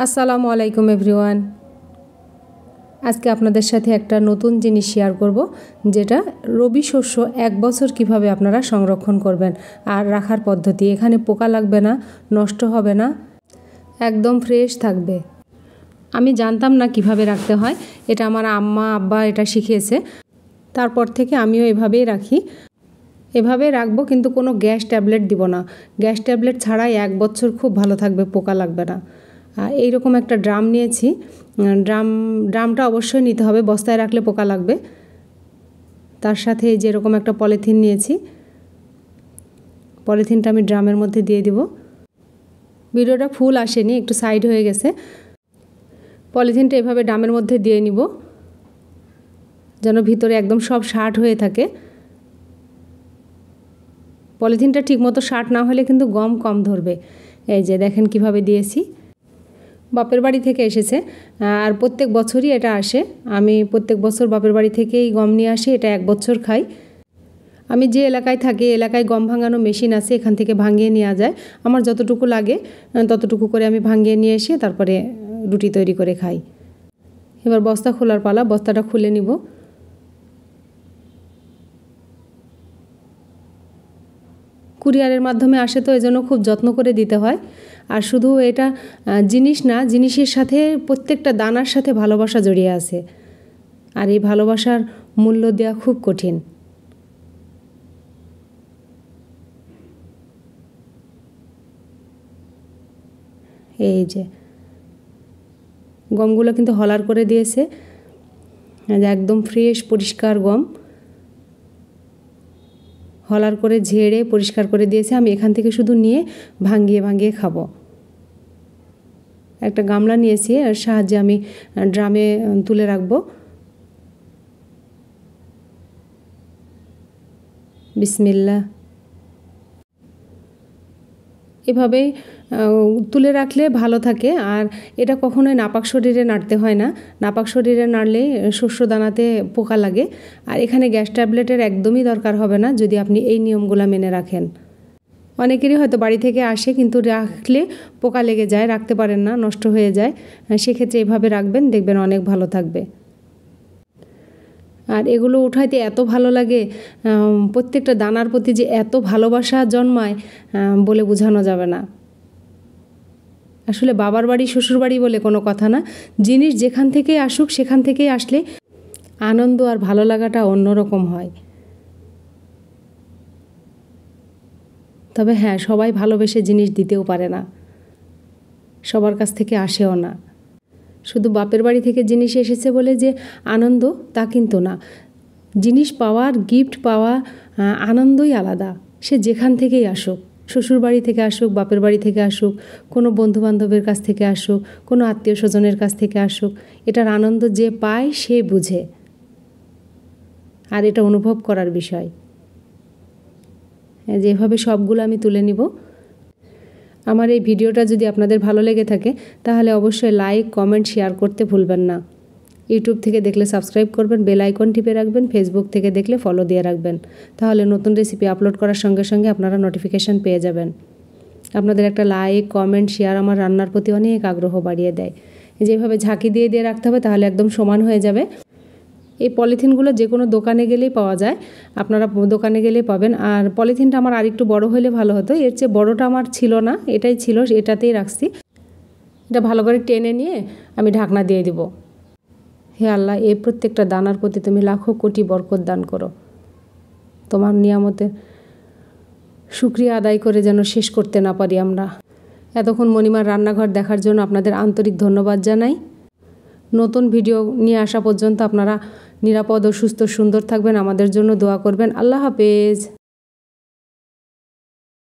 আসসালামু আলাইকুম এভরিওয়ান। আজকে আপনাদের সাথে একটা নতুন জিনিস শেয়ার করব, যেটা রবি শস্য 1 বছর কিভাবে আপনারা সংরক্ষণ করবেন আর রাখার পদ্ধতি। এখানে পোকা লাগবে না, নষ্ট হবে না, একদম ফ্রেশ থাকবে। আমি জানতাম না কিভাবে রাখতে হয়, এটা আমার আম্মা আব্বা এটা শিখিয়েছে। তারপর থেকে আমিও এভাবেই রাখি। এভাবে রাখবো, কিন্তু কোনো গ্যাস ট্যাবলেট দিব না। গ্যাস ট্যাবলেট ছাড়াই 1 বছর খুব ভালো থাকবে, পোকা লাগবে না। এইরকম একটা ড্রাম নিয়েছি। ড্রামটা অবশ্যই নিতে হবে, বস্তায় রাখলে পোকা লাগবে। তার সাথে যেরকম একটা পলিথিন নিয়েছি, পলিথিনটা আমি ড্রামের মধ্যে দিয়ে দিব। ভিডিওটা ফুল আসেনি, একটু সাইড হয়ে গেছে। পলিথিনটা এভাবে ড্রামের মধ্যে দিয়ে নিব, যেন ভিতরে একদম সব শার্ট হয়ে থাকে। পলিথিনটা ঠিকমতো শার্ট না হলে কিন্তু গম কম ধরবে। এই যে দেখেন কিভাবে দিয়েছি। বাপের বাড়ি থেকে এসেছে, আর প্রত্যেক বছরই এটা আসে। আমি প্রত্যেক বছর বাপের বাড়ি থেকেই গম নিয়ে আসি, এটা 1 বছর খাই। আমি যে এলাকায় থাকি, এলাকায় গম ভাঙানো মেশিন আছে, এখান থেকে ভাঙিয়ে নেওয়া যায়। আমার যতটুকু লাগে ততটুকু করে আমি ভাঙিয়ে নিয়ে এসে তারপরে রুটি তৈরি করে খাই। এবার বস্তা খোলার পালা, বস্তাটা খুলে নিব। কুরিয়ারের মাধ্যমে আসে তো এজন্য খুব যত্ন করে দিতে হয়। আর শুধু এটা জিনিস না, জিনিসের সাথে প্রত্যেকটা দানার সাথে ভালোবাসা জড়িয়ে আছে। আর এই ভালোবাসার মূল্য দেওয়া খুব কঠিন। এই যে গমগুলো কিন্তু হলার করে দিয়েছে, একদম ফ্রেশ পরিষ্কার গম হলার করে ঝেড়ে পরিষ্কার করে দিয়েছে। আমি এখান থেকে শুধু নিয়ে ভাঙিয়ে ভাঙিয়ে খাবো। একটা গামলা নিয়েছি, আর সাহায্যে আমি ড্রামে তুলে রাখবো। বিসমিল্লাহ। এভাবেই তুলে রাখলে ভালো থাকে। আর এটা কখনোই নাপাক শরীরে নাড়তে হয় না। নাপাক শরীরে নাড়লে শস্য দানাতে পোকা লাগে। আর এখানে গ্যাস ট্যাবলেটের একদমই দরকার হবে না যদি আপনি এই নিয়মগুলো মেনে রাখেন। অনেকেরই হয়তো বাড়ি থেকে আসে, কিন্তু রাখলে পোকা লেগে যায়, রাখতে পারেন না, নষ্ট হয়ে যায়। সেক্ষেত্রে এভাবে রাখবেন, দেখবেন অনেক ভালো থাকবে। আর এগুলো উঠাইতে এত ভালো লাগে, প্রত্যেকটা দানার প্রতি যে এত ভালোবাসা জন্মায় বলে বোঝানো যাবে না। আসলে বাবার বাড়ি শ্বশুর বাড়ি বলে কোনো কথা না, জিনিস যেখান থেকেই আসুক সেখান থেকেই আসলে আনন্দ আর ভালো লাগাটা অন্যরকম হয়। তবে হ্যাঁ, সবাই ভালোবেসে জিনিস দিতেও পারে না, সবার কাছ থেকে আসেও না। শুধু বাপের বাড়ি থেকে জিনিস এসেছে বলে যে আনন্দ, তা কিন্তু না। জিনিস পাওয়ার, গিফট পাওয়া আনন্দই আলাদা, সে যেখান থেকেই আসুক। শ্বশুর বাড়ি থেকে আসুক, বাপের বাড়ি থেকে আসুক, কোনো বন্ধুবান্ধবের কাছ থেকে আসুক, কোনো আত্মীয় স্বজনের কাছ থেকে আসুক, এটার আনন্দ যে পায় সে বুঝে। আর এটা অনুভব করার বিষয়। যেভাবে সবগুলো আমি তুলে নিব। আমার এই ভিডিওটা যদি আপনাদের ভালো লেগে থাকে তাহলে অবশ্যই লাইক, কমেন্ট, শেয়ার করতে ভুলবেন না। ইউটিউব থেকে দেখলে সাবস্ক্রাইব করবেন, বেল আইকন টিপে রাখবেন। ফেসবুক থেকে দেখলে ফলো দিয়ে রাখবেন, তাহলে নতুন রেসিপি আপলোড করার সঙ্গে সঙ্গে আপনারা নোটিফিকেশান পেয়ে যাবেন। আপনাদের একটা লাইক, কমেন্ট, শেয়ার আমার রান্নার প্রতি অনেক আগ্রহ বাড়িয়ে দেয়। যেভাবে ঝাঁকি দিয়ে দিয়ে রাখতে হবে, তাহলে একদম সমান হয়ে যাবে। এই পলিথিনগুলো যে কোনো দোকানে গেলেই পাওয়া যায়, আপনারা দোকানে গেলেই পাবেন। আর পলিথিনটা আমার আরেকটু বড় হলে ভালো হতো, এর চেয়ে বড়টা আমার ছিল না, এটাই ছিল, এটাতেই রাখছি। এটা ভালো করে টেনে নিয়ে আমি ঢাকনা দিয়ে দিব। হে আল্লাহ, এই প্রত্যেকটা দানার প্রতি তুমি লাখো কোটি বরকত দান করো। তোমার নিয়ামতের শুকরিয়া আদায় করে যেন শেষ করতে না পারি আমরা। এতক্ষণ মণিমার রান্নাঘর দেখার জন্য আপনাদের আন্তরিক ধন্যবাদ জানাই। নতুন ভিডিও নিয়ে আসা পর্যন্ত আপনারা নিরাপদ ও সুস্থ সুন্দর থাকবেন, আমাদের জন্য দোয়া করবেন। আল্লাহ হাফেজ।